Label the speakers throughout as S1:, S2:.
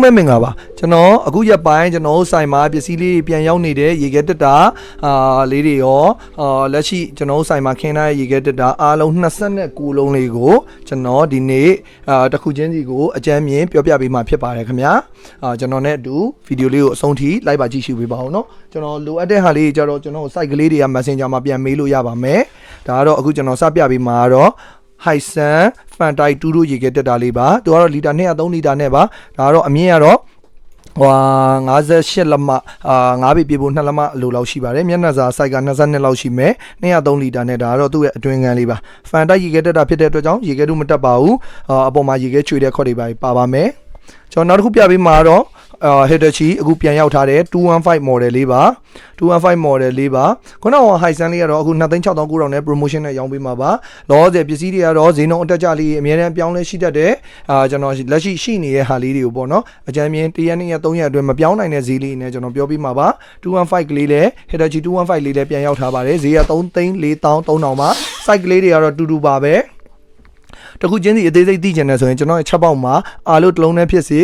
S1: လုံးပဲမင်္ဂလာပါကျွန်တော်အခုရက်ပိုင်းကျွန်တော်ဆိုင်မှာပစ္စည်းလေးပြန်ရောက်နေတဲ့ရေခဲတက်တာလေးတွေရောလက်ရှိကျွန်တော်ဆိုင်မှာခင်းထားတဲ့ရေခဲတက်တာအားလုံး29လုံးလေးကိုကျွန်တော်ဒီနေ့တစ်ခုချင်းစီကိုအကြမ်းမြင်ပြောပြပေးမှာဖြစ်ပါတယ်ခင်ဗျာကျွန်တော်နဲ့အတူဗီဒီယိုလေးကိုအဆုံးထိလိုက်ပါကြည့်ရှုပေးပါဦးเนาะကျွန်တော်လိုအပ်တဲ့ဟာလေးကြတော့ကျွန်တော် site ကလေးတွေက Messenger မှာပြန်မေးလို့ရပါမယ်ဒါကတော့အခုကျွန်တော်စပြပေးမှာကတော့Hisense fan type 2တို့ရေခဲတက်တာလေးပါသူကတော့လီတာ203လီတာနဲ့ပါဒါကတော့အမြင့်ကတော့58လက်မ9ပေပြဖို့2လက်မအလိုလောက်ရှိပါတယ်မျက်နှာစာ size က22လောက်ရှိမယ်203လီတာနဲ့ဒါကတော့သူ့ရဲ့အတွင်းကန်လေးပါ fan type ရေခဲတက်တာဖြစ်တဲ့အတွက်ကြောင့်ရေခဲတို့မတက်ပါဘူးအပေါ်မှာရေခဲချွေတဲ့ခွက်တွေပါပါမယ်ကျွန်တော်နောက်တစ်ခုပြပေးမှာတော့Hitachi အခုပြန်ရောက်ထားတဲ့215 model လေးပါ215 model လေးပါခုနက Hisense လေးကတော့အခု2,690,000နဲ့ promotion နဲ့ရောင်းပေးမှာပါလောဆယ်ပစ္စည်းတွေကတော့ဈေးနှုန်းအတက်ကြလေးအများနဲ့ပြောင်းလဲရှိတတ်တယ်ကျွန်တော်လက်ရှိနေတဲ့ဟာလေးတွေကိုပေါ့နော်အကြမ်းမြင်1ရက်2ရက်3ရက်အတွင်းမပြောင်းနိုင်တဲ့ဈေးလေးနဲ့ကျွန်တော်ပြောပြမှာပါ215ကလေးလည်း Hitachi 215လေးလည်းပြန်ရောက်ထားပါတယ်ဈေးက3,430,000ပါ site ကလေးတွေကတော့တူတူပါပဲတခုချင်းစီအသေးစိတ်သိချင်တယ်ဆိုရင်ကျွန်တော်ချက်ပေါက်မှာအားလို့တစ်လုံးနဲ့ဖြစ်စေ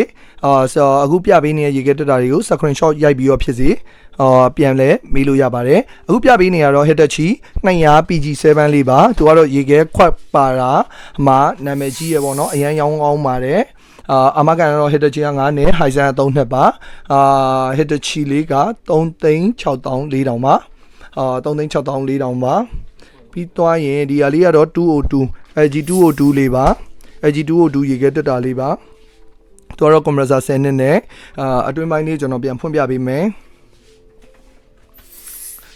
S1: အခုပြပေးနေတဲ့ရေခဲတက်တာတွေကို screenshot ရိုက်ပြီးတော့ဖြစ်စေပြန်လဲမေးလို့ရပါတယ်အခုပြပေးနေရတော့ Hitachi 200 PG7 လေးပါသူကတော့ရေခဲခွက်ပါတာမှာနာမည်ကြီးရပေါ့နော်အရန်ရောင်းကောင်းပါတယ်အမကန်တော့ Hitachi က9နဲ့ Hisense 3နှစ်ပါHitachi လေးက3,604,000ပါ3,604,000ပါပြီးသွားရင်ဒီဟာလေးကတော့202 LG 202လေးပါ LG 202ရေခဲတက်တာလေးပါတော်တော့ compressor 10နှစ်နဲ့အတွင်းပိုင်းလေးကျွန်တော်ပြန်ဖွင့်ပြပေးမယ်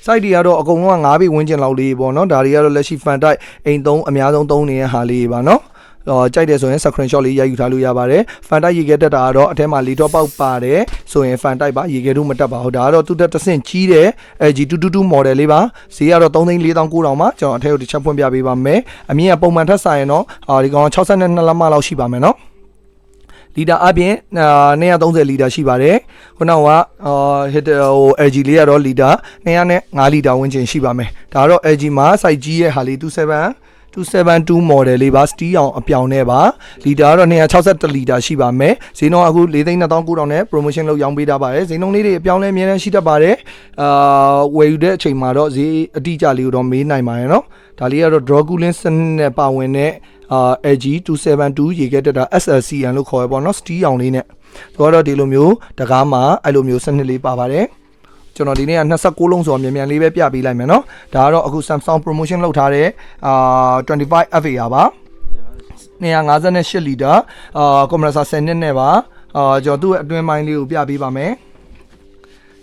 S1: site တွေကတော့အကုန်လုံးက9ပေဝန်းကျင်လောက်လေးပေါ့နော်ဒါတွေကတော့လက်ရှိ fan type အိမ်သုံးအများဆုံးသုံးနေတဲ့ဟာလေးပါနော်ကြိုက်တယ်ဆိုရင် screenshot လေးရိုက်ယူထားလို့ရပါတယ် fan type ရေခဲတက်တာကတော့အထဲမှာလေတော့ပေါက်ပါတယ်ဆိုရင် fan type ပါရေခဲတို့မတက်ပါဘူးဒါကတော့သူတက်တဆင့်ကြီးတဲ့ LG 222 model လေးပါဈေးကတော့3,490,000ပါကျွန်တော်အထဲကိုတစ်ချက်ဖွင့်ပြပေးပါမယ်အမြင့်ကပုံမှန်ထက်ဆိုင်ရင်တော့ဒီကောင်62လက်မလောက်ရှိပါမယ်နော်လီတာအပြင်230လီတာရှိပါတယ်ခုနကLG လေးကတော့လီတာ205လီတာဝန်းကျင်ရှိပါမယ်ဒါကတော့ LG မှာ size ကြီးရဲ့ဟာလေး272 model လေးပါစတီးအောင်အပြောင်နဲ့ပါလီတာကတော့261လီတာရှိပါမယ်ဈေးနှုန်းအခု4,29,000နဲ့ promotion လုပ်ရောင်းပေးထားပါတယ်ဈေးနှုန်းလေးတွေအပြောင်းလဲအများနဲ့ရှိတတ်ပါတယ်ဝယ်ယူတဲ့အချိန်မှာတော့ဈေးအတိအကျလေးကိုတော့မေးနိုင်ပါတယ်နော်ဒါလေးကတော့ draw cooling စနစ်နဲ့ပါဝင်တဲ့LG 272ရေခဲတက်တာ SLCN လို့ခေါ်ရပေါ့နော်စတီးအောင်လေးနဲ့ဆိုတော့ဒီလိုမျိုးတကားမှာအဲ့လိုမျိုးစနစ်လေးပါပါတယ်ကျွန်တော်ဒီနေ့က26လုံးဆိုတော့မြန်လေးပဲပြပေးလိုက်မယ်နော်ဒါကတော့အခု Samsung promotion လုပ်ထားတဲ့25 FA ပါ258လီတာcompressor 10နှစ်နဲ့ပါကျွန်တော်သူ့ရဲ့အတွင်းပိုင်းလေးကိုပြပေးပါမယ်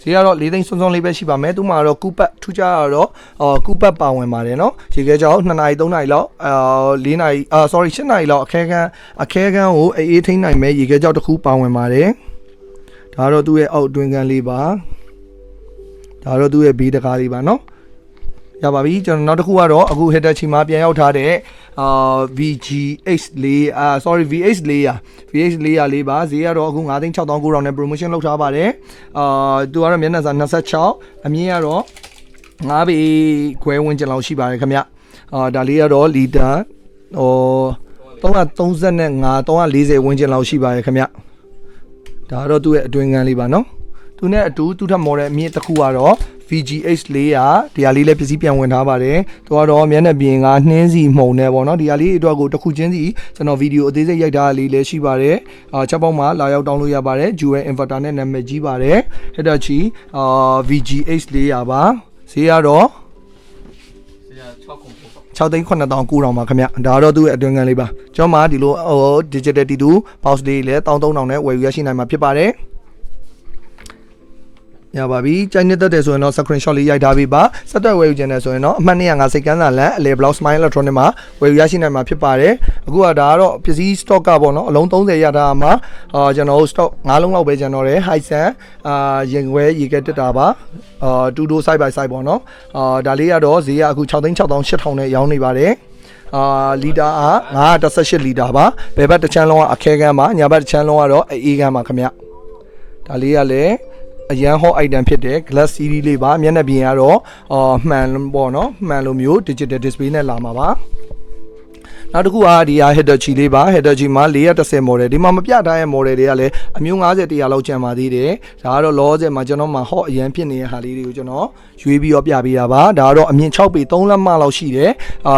S1: ဈေးကတော့4သိန်းစွန်းစွန်းလေးပဲရှိပါမယ်သူမှာတော့ကူပတ်ထူးခြားတော့ကူပတ်ပါဝင်ပါတယ်နော်ရေခဲကြောင်2နာရီ3နာရီလောက်4နာရီsorry 8နာရီလောက်အခဲခန်းကိုအေးထိန်းနိုင်မဲ့ရေခဲကြောင်တစ်ခုပါဝင်ပါတယ်ဒါတော့သူ့ရဲ့အောက်အတွင်းခန်းလေးပါဒါတော့သူ့ရဲ့ဘေးတကားလေးပါနော်ရပါပြီကျွန်တော်နောက်တစ်ခုကတော့အခု Hitachi မှာပြန်ရောက်ထားတဲ့VGH လေးsorry VH လေးလေးပါဈေးကတော့အခု9,690,000နဲ့ promotion လုပ်ထားပါတယ်သူကတော့မျက်နှာစာ26အမြင့်ကတော့9ပေခွဲဝန်းကျင်လောက်ရှိပါတယ်ခင်ဗျဒါလေးကတော့လီတာ335 340ဝန်းကျင်လောက်ရှိပါတယ်ခင်ဗျဒါကတော့သူ့ရဲ့အတွင်းခန်းလေးပါနော်သူနဲ့အတူသူ့ထက် model အမြင့်တစ်ခုကတော့ VGH လေးဒီဟာလေးလည်းပစ္စည်းပြန်ဝင်ထားပါတယ်သူကတော့မျက်နှာပြင်ကနှင်းစီမှုန်နေပေါ့နော်ဒီဟာလေးအတွက်ကိုတစ်ခုချင်းစီကျွန်တော်ဗီဒီယိုအသေးစိတ်ရိုက်ထားလေးလည်းရှိပါတယ်ချက်ပေါက်မှာလာရောက်တောင်းလို့ရပါတယ် Dual inverter နဲ့နာမည်ကြီးပါတယ် Hitachi VGH လေးပါဈေးကတော့6,990,000ပါခင်ဗျဒါတော့သူ့ရဲ့အတွင်းကန်လေးပါကျွန်တော်မှာဒီလိုdigital T2 box လေးလည်း13,000နဲ့ဝယ်ယူရရှိနိုင်မှာဖြစ်ပါတယ်ရပါပြီကြိုက်နေတဲ့ဆိုရင်တော့ screenshot လေးရိုက်ထားပေးပါဆက်တွဲဝယ်ယူခြင်းနဲ့ဆိုရင်တော့အမှတ်205စိတ်ကန်းစာလမ်းအလဲ block smile electronic မှာဝယ်ယူရရှိနိုင်မှာဖြစ်ပါတယ်အခုကဒါကတော့ပစ္စည်း stock ကပေါ့နော်အလုံး30ရထားမှာကျွန်တော်တို့ stock 5လုံးလောက်ပဲကျွန်တော်တယ် Hisense ရင်ခွဲရေခဲတက်တာပါ2 door side by side ပေါ့နော်ဒါလေးကတော့ဈေးကအခု6,608,000နဲ့ရောင်းနေပါတယ်လီတာ918လီတာပါဘယ်ဘက်တစ်ချမ်းလုံးကအခဲကန်းပါညာဘက်တစ်ချမ်းလုံးကတော့အေးကန်းပါခင်ဗျဒါလေးကလည်းအရန်ဟော့ item ဖြစ်တဲ့ glass series လေးပါမျက်နှာပြင်ကတော့မှန်ပေါ့နော်မှန်လိုမျိုး digital display နဲ့လာမှာပါ နောက်တစ်ခုကဒီ Hitachi လေးပါ Hitachi မှာ410 model ဒီမှာမပြထားတဲ့ model တွေကလည်းအမျိုး50 100လောက်ကျန်ပါသေးတယ်ဒါကတော့လောဆယ်မှာကျွန်တော်မှာ hot အရန်ဖြစ်နေတဲ့ဟာလေးတွေကိုကျွန်တော်ရွေးပြီးတော့ပြပေးတာပါဒါကတော့အမြင့်6ပေ3လက်မလောက်ရှိတယ်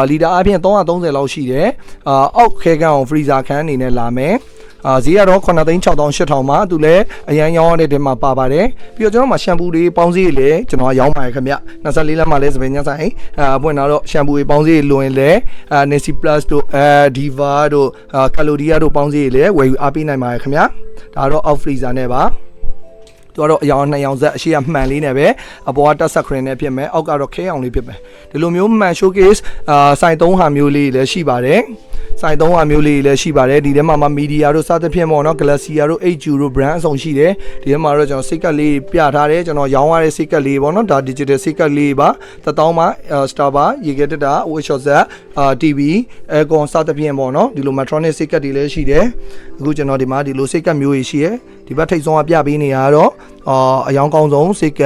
S1: လီတာအပြင်330လောက်ရှိတယ်အောက်ခဲကန်အောင် freezer ခန်းအနေနဲ့လာမယ်ဈေးကတော့9,68000မှာသူလည်းအရန်ရောင်းရတဲ့တင်မှာပါပါတယ်ပြီးတော့ကျွန်တော်မှာရှမ်ပူတွေပေါင်းစည်းတွေလည်းကျွန်တော်ရောင်းပါတယ်ခင်ဗျ24လက်မှာလည်းစပယ်ညဆိုင်ပွင့်လာတော့ရှမ်ပူတွေပေါင်းစည်းတွေလွင်လဲNesi Plus တို့Diva တို့ Calodia တို့ပေါင်းစည်းတွေလည်းဝယ်ယူအားပေးနိုင်ပါတယ်ခင်ဗျဒါတော့ out freezer နဲ့ပါသူကတော့အယောင်2ယောင်ဆက်အရှိကမှန်လေးနဲ့ပဲအပေါ်ကတက်ဆက်ခရင်နဲ့ဖြစ်မယ်အောက်ကတော့ခဲအောင်လေးဖြစ်မယ်ဒီလိုမျိုးမှန် showcase စိုင်3ဟာမျိုးလေးလည်းရှိပါတယ်စိုင်3ဟာမျိုးလေးလည်းရှိပါတယ်ဒီထဲမှာမီဒီယာတို့စသဖြင့်ပေါ့နော် Galaxia တို့ HQ တို့ brand အစုံရှိတယ်ဒီထဲမှာတော့ကျွန်တော်စိတ်ကလေးပြထားတယ်ကျွန်တော်ရောင်းရတဲ့စိတ်ကလေးပေါ့နော်ဒါ digital စိတ်ကလေးပါ1000မှာ Star Bar ရေခဲတက်တာ workshop set TV aircon စသဖြင့်ပေါ့နော်ဒီလို Matronic စိတ်ကတွေလည်းရှိတယ်အခုကျွန်တော်ဒီမှာဒီလိုစိတ်ကမျိုးကြီးရှိရယ်ဒီဘက်ထိပ်ဆုံးကပြပေးနေရတော့အယောင်ကောင်းဆုံးစိတ်က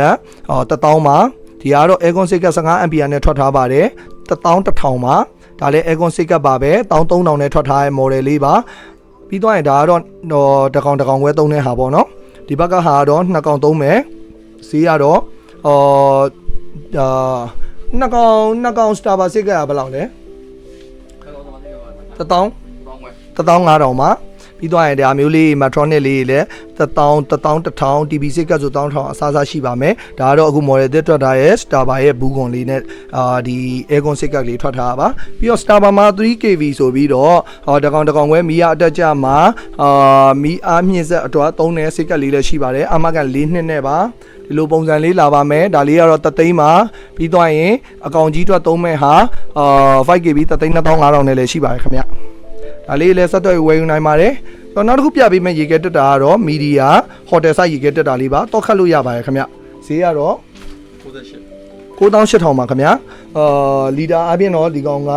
S1: 1000မှာဒီကတော့ aircon စိတ်က15 ampere နဲ့ထွက်ထားပါတယ်1000မှာဒါလည်း aircon စိတ်ကပါပဲ13000နဲ့ထွက်ထားတဲ့ model လေးပါပြီးတော့ရင်ဒါကတော့တကောင်ခွဲသုံးတဲ့ဟာပေါ့နော်ဒီဘက်ကဟာတော့2ကောင်သုံးမယ်ဈေးကတော့2ကောင် Star Bar စိတ်ကဘယ်လောက်လဲ15000မှာပြီးတော့ရင်ဒါမျိုးလေး Matronic လေးလည်း1000 TB စိတ်ကဆို1000အစားရှိပါမယ်ဒါကတော့အခု model သစ်ထွက်ထားရဲ့ Star Bar ရဲ့ဘူးကွန်လေးနဲ့ဒီ aircon စိတ်ကလေးထွက်ထားပါပြီးတော့ Star Bar မှာ 3kV ဆိုပြီးတော့တကောင်ခွဲမီးအားအတက်ကြမှာမီးအားမြင့်ဆက်အတွက်သုံးတဲ့စိတ်ကလေးလည်းရှိပါတယ်အမကန်4နှစ်နဲ့ပါဒီလိုပုံစံလေးလာပါမယ်ဒါလေးကတော့3သိန်းပါပြီးတော့ရင်အကောင်ကြီးအတွက်သုံးမဲ့ဟာ 5kV 32500နဲ့လည်းရှိပါတယ်ခင်ဗျဒါလေးလည်းဆက်သွယ်ဝယ်ယူနိုင်ပါတယ်နောက်တစ်ခုပြပေးမယ့်ရေခဲတက်တာကတော့မီဒီယာဟိုတယ်ဆိုင်ရေခဲတက်တာလေးပါတော့ခတ်လို့ရပါတယ်ခင်ဗျဈေးကတော့9800ပါခင်ဗျလီတာအပြင်တော့ဒီကောင်က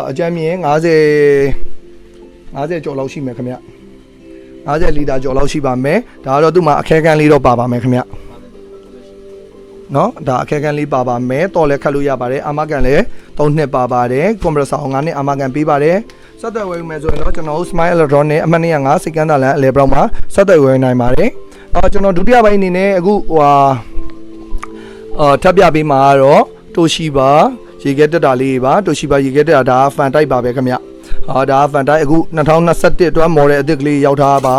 S1: အကြမ်းမြင်50ကျော်လောက်ရှိမယ်ခင်ဗျ50လီတာကျော်လောက်ရှိပါမယ်ဒါကတော့သူ့မှာအခဲကန်းလေးတော့ပါပါမယ်ခင်ဗျနော်ဒါအခဲကန်းလေးပါပါမယ်တော်လည်းခတ်လို့ရပါတယ်အာမကန်လည်း3နှစ်ပါပါတယ်ကွန်ပရက်ဆာ9နှစ်အာမကန်ပေးပါတယ်ဆက်သွယ်ဝယ်မယ်ဆိုရင်တော့ကျွန်တော် Smile Electronic အမှတ်205စိတ်ကန်းသာလန်အလဲဘလောက်မှာဆက်သွယ်ဝယ်နိုင်ပါတယ်ကျွန်တော်ဒုတိယပိုင်းအနေနဲ့အခုထပ်ပြပေးမှာကတော့ Toshiba ရေခဲတက်တာလေးပါ Toshiba ရေခဲတက်တာဒါဖန်တိုက်ပါပဲခင်ဗျဒါဖန်တိုက်အခု2021အတွက် model အသစ်ကလေးရောက်ထားပါ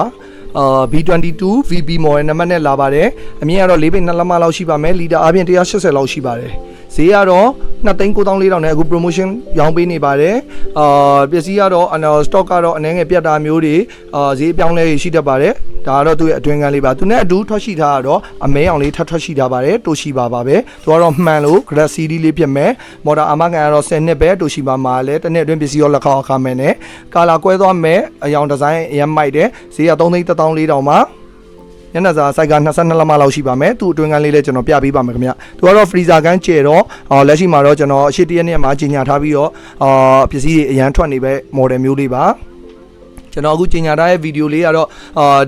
S1: B22 VB model နံပါတ်နဲ့လာပါတယ်အမြင့်ကတော့4ပေ2လက်မလောက်ရှိပါမယ်လီတာအပြင်180လောက်ရှိပါတယ်ဈေးကတော့2,9400နဲ့အခု promotion ရောင်းပေးနေပါတယ်ပစ္စည်းကတော့stock ကတော့အနည်းငယ်ပြတ်တာမျိုးတွေဈေးပြောင်းလဲရှိတတ်ပါတယ်ဒါကတော့သူ့ရဲ့အတွင်းကန်းလေးပါသူနဲ့အတူထွက်ရှိထားတော့အမဲအောင်လေးထွက်ရှိထားပါတယ်တိုရှိပါပဲသူကတော့မှန်လို့ glass CD လေးဖြစ်မယ်မော်တာအာမကန်ကတော့10နှစ်ပဲတိုရှိပါမှာလဲတစ်နှစ်အတွင်းပစ္စည်းရောလက်ခေါက်အခါမယ်နဲ့ကာလာကွဲသွားမယ်အယောင်ဒီဇိုင်းအရင်မိုက်တယ်ဈေးက3,1400မှာညနေစာစိုက်က22လက်မလောက်ရှိပါမယ်သူ့အတွင်းကန်းလေးလည်းကျွန်တော်ပြပေးပါမယ်ခင်ဗျသူကတော့ freezer ကန်းကျဲတော့လက်ရှိမှာတော့ကျွန်တော်အရှိတရက်နေ့မှာကြီးညာထားပြီးတော့ပစ္စည်းတွေအရန်ထွက်နေပဲ model မျိုးလေးပါကျွန်တော်အခုကြီးညာထားတဲ့ဗီဒီယိုလေးကတော့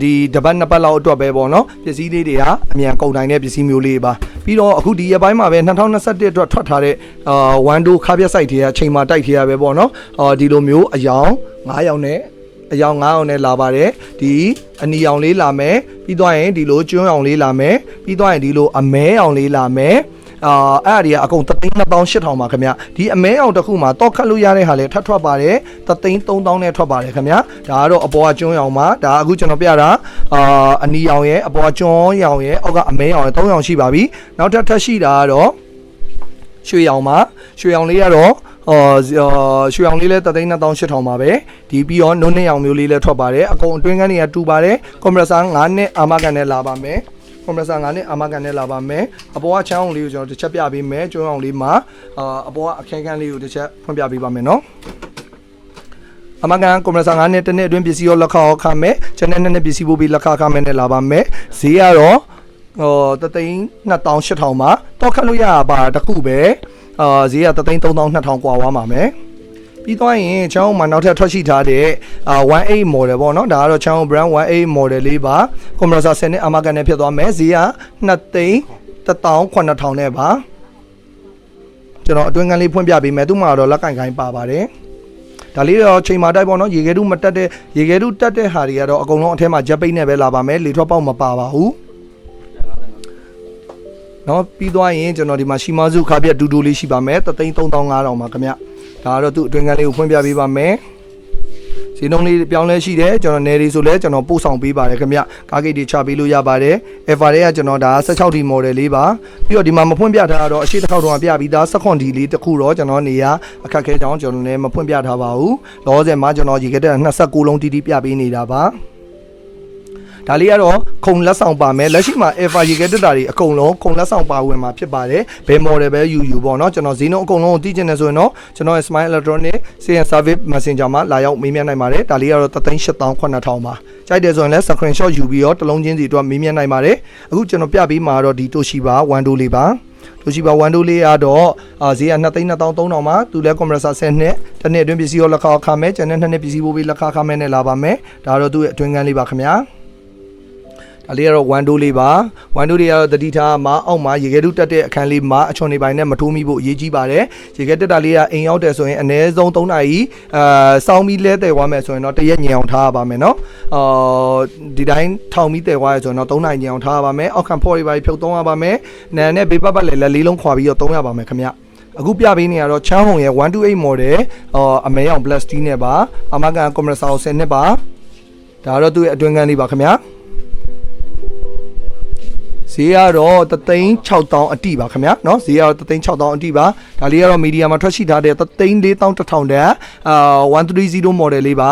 S1: ဒီတပတ်2ပတ်လောက်အတွက်ပဲပေါ့နော်ပစ္စည်းလေးတွေကအမြန်ကုန်တိုင်းတဲ့ပစ္စည်းမျိုးလေးပါပြီးတော့အခုဒီရက်ပိုင်းမှာပဲ2021အတွက်ထွက်ထားတဲ့1 2ခါပြက်ဆိုင်တွေကအချိန်မှာတိုက်ထဲရပဲပေါ့နော်ဒီလိုမျိုးအယောင်9ယောက်နဲ့အယောင်9အောင်နဲ့လာပါတယ်ဒီအနီအောင်လေးလာမယ်ပြီးတော့ရင်ဒီလိုကျွန်းအောင်လေးလာမယ်ပြီးတော့ရင်ဒီလိုအမဲအောင်လေးလာမယ်အဲ့ဒီကအကုန်3,2800ပါခင်ဗျဒီအမဲအောင်တစ်ခုမှာတော့ခတ်လို့ရတဲ့ဟာလဲထပ်ထွက်ပါတယ်3,3000နဲ့ထွက်ပါတယ်ခင်ဗျဒါကတော့အပေါ်ကကျွန်းအောင်ပါဒါအခုကျွန်တော်ပြတာအနီအောင်ရဲ့အပေါ်ကကျွန်းအောင်ရဲ့အောက်ကအမဲအောင်ရဲ့3အောင်ရှိပါပြီနောက်ထပ်ရှိတာကတော့ရွှေအောင်ပါရွှေအောင်လေးကတော့ရွှေအောင်လေးလဲ3,2800ပါပဲဒီပြီးတော့နုံနှစ်အောင်မျိုးလေးလဲထွက်ပါတယ်အကုန်အတွင်းကန်းတွေကတူပါတယ်ကွန်ပရက်ဆာ9နှစ်အာမကန်နဲ့လာပါမယ်ကွန်ပရက်ဆာ9နှစ်အာမကန်နဲ့လာပါမယ်အပေါ်ကချောင်းအောင်လေးကိုကျွန်တော်တစ်ချက်ပြပေးမယ်ကျွန်းအောင်လေးမှာအပေါ်ကအခဲကန်းလေးကိုတစ်ချက်ဖွင့်ပြပေးပါမယ်နော်အမကန်ကွန်ပရက်ဆာ9နှစ်တစ်နှစ်အတွင်းပစ္စည်းရောလက်ခါခါမယ်ကျန်တဲ့နှစ်ပစ္စည်းပို့ပြီးလက်ခါခါမယ်နဲ့လာပါမယ်ဈေးကတော့3,2800မှာတော့ခတ်လို့ရပါတခုပဲဈေးက3,3200กว่าဝါမှာမယ်ပြီးတော့ရင်ချောင်းမှာနောက်ထပ်ထွက်ရှိထားတဲ့18 model ပေါ့နော်ဒါကတော့ချောင်း brand 18 model လေးပါကွန်ပရက်ဆာ10နဲ့အာမကန်နဲ့ဖြစ်သွားမယ်ဈေးက2,18000နဲ့ပါကျွန်တော်အတွင်းကန်းလေးဖွင့်ပြပေးမယ်သူ့မှာတော့လက်ကင်ကိုင်းပါပါတယ် ဒါလေးတော့ချိန်မာတိုက်ပေါ့နော်ရေခဲတုမတက်တဲ့ရေခဲတုတက်တဲ့ဟာတွေကတော့အကုန်လုံးအထဲမှာဂျက်ပိတ်နဲ့ပဲလာပါမယ်လေထွက်ပေါက်မပါပါဘူးနော်ပြီးသွားရင်ကျွန်တော်ဒီမှာရှီမာဇုခါပြက်ဒူဒူလေးရှိပါမယ်3,3500ပါခင်ဗျဒါကတော့သူ့အတွင်းကန်းလေးကိုဖွင့်ပြပေးပါမယ်ဈေးနှုန်းလေးပြောင်းလဲရှိတယ်ကျွန်တော်နယ်ရီဆိုလဲကျွန်တော်ပို့ဆောင်ပေးပါတယ်ခင်ဗျကားဂိတ်တွေချပေးလို့ရပါတယ် Ever တွေကကျွန်တော်ဒါ16D model လေးပါပြီးတော့ဒီမှာမဖွင့်ပြထားတော့အရှိတစ်ခေါက်တော့ပြပြီးသား16D လေးတစ်ခုတော့ကျွန်တော်နေရအခက်ခဲကြောင်းကျွန်တော်လည်းမဖွင့်ပြထားပါဘူးလောဆယ်မှာကျွန်တော်ရေခဲတက်29လုံးတီးတီးပြပေးနေတာပါဒါလေးကတော့ခုံလက်ဆောင်ပါမယ်လက်ရှိမှာ Ever ရေခဲတက်တာတွေအကုန်လုံးခုံလက်ဆောင်ပါဝင်မှာဖြစ်ပါတယ်ဘယ် model ပဲယူပေါ့နော်ကျွန်တော်ဈေးနှုန်းအကုန်လုံးကိုသိချင်တယ်ဆိုရင်တော့ကျွန်တော်ရဲ့ Smile Electronic Sales Service Messenger မှာလာရောက်မေးမြန်းနိုင်ပါတယ်ဒါလေးကတော့3,8,900ပါကြိုက်တယ်ဆိုရင်လည်း screenshot ယူပြီးတော့တစ်လုံးချင်းစီတော့မေးမြန်းနိုင်ပါတယ်အခုကျွန်တော်ပြပေးမှာတော့ဒီ Toshiba 1 လေးပါToshiba 1 လေးကတော့ဈေးက2,2,300ပါသူလည်း compressor 10နှစ်တစ်နှစ်အတွင်းပစ္စည်းရောလက်ခါခါမယ်ကျန်တဲ့2နှစ်ပစ္စည်းပို့ပြီးလက်ခါခါမယ်နဲ့လာပါမယ်ဒါတော့သူ့ရဲ့အတွင်းကန်းလေးပါခင်ဗျာဒါလေးကတော့1 လေးပါ1လေးကတော့တတိထားမှာအောက်မှာရေခဲတုတက်တဲ့အခန်းလေးမှာအချွန်နေပိုင်းနဲ့မထိုးမိဖို့အရေးကြီးပါတယ်ရေခဲတက်တာလေးကအိမ်ရောက်တယ်ဆိုရင်အနည်းဆုံး3နာရီစောင်းပြီးလဲတယ်သွားမယ်ဆိုရင်တော့တရက်ညင်အောင်ထားရပါမယ်နော်ဒီတိုင်းထောင်ပြီးတယ်သွားရဆိုရင်တော့3နာရီညင်အောင်ထားရပါမယ်အောက်ခံဖော်တွေပါဖြုတ်သုံးရပါမယ်နာနဲ့ဘေးပတ်ပတ်လည်းလေးလုံးခွာပြီးတော့သုံးရပါမယ်ခင်ဗျအခုပြပေးနေရတော့ချမ်းဟုံရဲ့128 model အမဲအောင် plus T နဲ့ပါအမကန် compressor 10နှစ်ပါဒါတော့သူ့ရဲ့အတွင်းကန်းလေးပါခင်ဗျဈေးကတော့3,600အတိပါခင်ဗျာเนาะဈေးကတော့3,600အတိပါဒါလေးကတော့မီဒီယာမှာထွက်ရှိထားတဲ့3,400,100တန်130 model လေးပါ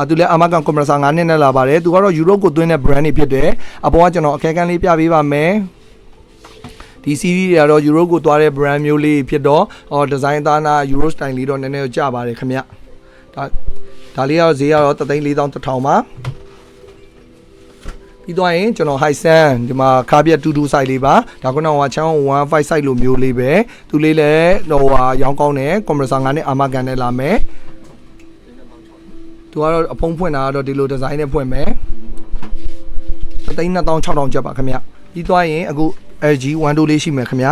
S1: သူလည်း Amakan compressor 9နှစ်နဲ့လာပါတယ်သူကတော့ Europe ကိုသွင်းတဲ့ brand တွေဖြစ်တယ်အပေါ်ကကျွန်တော်အခဲကန်းလေးပြပေးပါမယ်ဒီ series တွေကတော့ Europe ကိုသွားတဲ့ brand မျိုးလေးဖြစ်တော့design သားနာ Euro style လေးတော့နည်းနည်းကြပါတယ်ခင်ဗျဒါလေးကတော့ဈေးကတော့3,400,100ပါပြီးတော့ရင်ကျွန်တော် high sun ဒီမှာခါပြက်တူတူ site လေးပါဒါကတော့ဟိုချောင်း15 site လိုမျိုးလေးပဲသူလေးလည်းဟိုရောင်းကောင်းတယ် compressor 9နဲ့ Amakan နဲ့လာမယ်သူကတော့အဖုံးဖွင့်တာကတော့ဒီလို design နဲ့ဖွင့်မယ်3,600ကျပ်ပါခင်ဗျပြီးတော့ရင်အခု LG 12လေးရှိမယ်ခင်ဗျ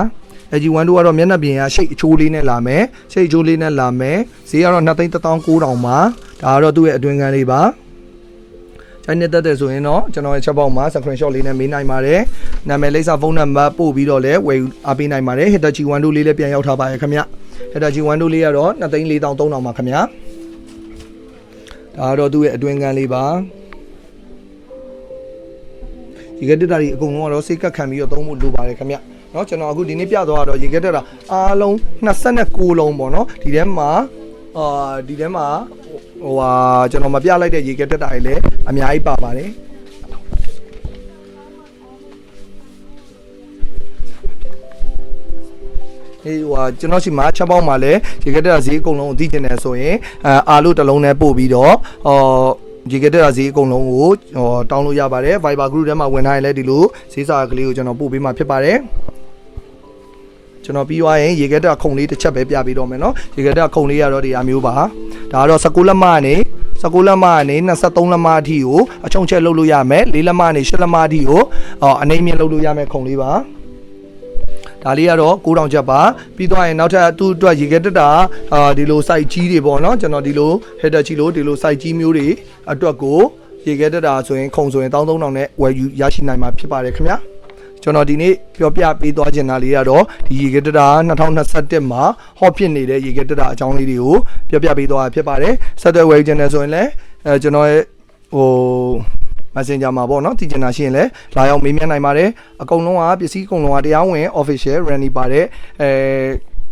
S1: LG 12ကတော့မျက်နှာပြင်ကရှိတ်အချိုးလေးနဲ့လာမယ်ရှိတ်အချိုးလေးနဲ့လာမယ်ဈေးကတော့2,900ပါဒါကတော့သူ့ရဲ့အတွင်းကန်းလေးပါိုင်းနေတဲ့တဲ့ဆိုရင်တော့ကျွန်တော်ရဲ့ချက်ပေါက်မှာ screenshot လေးနဲ့မေးနိုင်ပါတယ်နာမည်လိပ်စာဖုန်းနံပါတ်ပို့ပြီးတော့လည်းဝယ်အားပေးနိုင်ပါတယ် Hitachi 12လေးလည်းပြန်ရောက်ထားပါရဲ့ခင်ဗျ Hitachi 12လေးကတော့2,400,300ပါခင်ဗျဒါတော့သူ့ရဲ့အတွင်းကန်းလေးပါဒီကတက်တာတွေအကုန်လုံးကတော့စိတ်ကပ်ခံပြီးတော့သုံးဖို့လိုပါတယ်ခင်ဗျเนาะကျွန်တော်အခုဒီနေ့ပြသွားတော့ရေကတက်တာအားလုံး29လုံးပေါ့เนาะဒီထဲမှာဟိုဟာကျွန်တော်မပြလိုက်တဲ့ရေကက်တက်တာတွေလည်းအများကြီးပါပါတယ်ဟိုဟာကျွန်တော်ရှိမှာချက်ပေါက်မှာလည်းရေကက်တက်တာဈေးအကုန်လုံးကိုသိကျင်တယ်ဆိုရင်အားလို့တစ်လုံးနဲ့ပို့ပြီးတော့ရေကက်တက်တာဈေးအကုန်လုံးကိုတောင်းလို့ရပါတယ် Viber group ထဲမှာဝင်ထားရင်လည်းဒီလိုဈေးစာကလေးကိုကျွန်တော်ပို့ပေးမှာဖြစ်ပါတယ်ကျွန်တော်ပြီးသွားရင်ရေခဲတက်ခုံလေးတစ်ချက်ပဲပြပေးတော့မယ်เนาะရေခဲတက်ခုံလေးကတော့ဒီအမျိုးပါဒါကတော့16လက်မကနေ23လက်မအထိကိုအချုံချက်လုပ်လို့ရမယ်4လက်မကနေ8လက်မအထိကိုအနေမြင့်လုပ်လို့ရမယ်ခုံလေးပါဒါလေးကတော့9,000ကျပ်ပါပြီးသွားရင်နောက်ထပ်သူ့အတွက်ရေခဲတက်တာဒီလို site ကြီးတွေပေါ့เนาะကျွန်တော်ဒီလို header ကြီးလို့ဒီလို site ကြီးမျိုးတွေအတွက်ကိုရေခဲတက်တာဆိုရင်ခုံဆိုရင်13,000နဲ့ဝယ်ယူရရှိနိုင်မှာဖြစ်ပါတယ်ခင်ဗျာကျွန်တော်ဒီနေ့ပြောပြပေးသွားချင်တာလေးကတော့ဒီရေခဲတက်တာ2021မှာဟော့ဖြစ်နေတဲ့ရေခဲတက်တာအကြောင်းလေးတွေကိုပြောပြပေးသွားတာဖြစ်ပါတယ်ဆက်သွယ်ဝယ်ချင်တယ်ဆိုရင်လည်းကျွန်တော်ရဲ့Messenger မှာပေါ့နော်တည်ကျင်တာရှိရင်လည်းလာရောက်မေးမြန်းနိုင်ပါတယ်အကုန်လုံးကပစ္စည်းအကုန်လုံးကတရားဝင် official running ပါတဲ့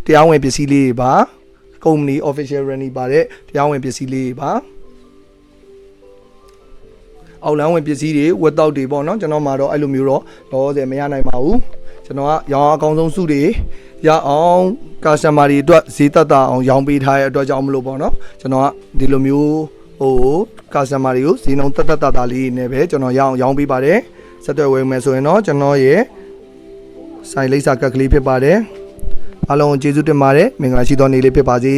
S1: တရားဝင်ပစ္စည်းလေးပါ company official running ပါတဲ့တရားဝင်ပစ္စည်းလေးပါအောက်လမ်းဝင်ပစ္စည်းတွေဝက်တောက်တွေပေါ့နော်ကျွန်တော်မှာတော့အဲ့လိုမျိုးတော့လောဆယ်မရနိုင်ပါဘူးကျွန်တော်ကရောင်းအကောင်းဆုံးစုတွေရအောင် customer တွေအတွက်ဈေးသက်သာအောင်ရောင်းပေးထားတဲ့အတွက်ကြောင့်မလို့ပေါ့နော်ကျွန်တော်ကဒီလိုမျိုးcustomer တွေကိုဈေးနှုန်းတက်တာလေးနဲ့ပဲကျွန်တော်ရအောင်ရောင်းပေးပါတယ်ဆက်သွယ်ဝယ်မယ်ဆိုရင်တော့ကျွန်တော်ရဲ့ဆိုင်လိပ်စာကတ်ကလေးဖြစ်ပါတယ်အားလုံးကျေးဇူးတင်ပါတယ်မင်္ဂလာရှိသောနေ့လေးဖြစ်ပါစေ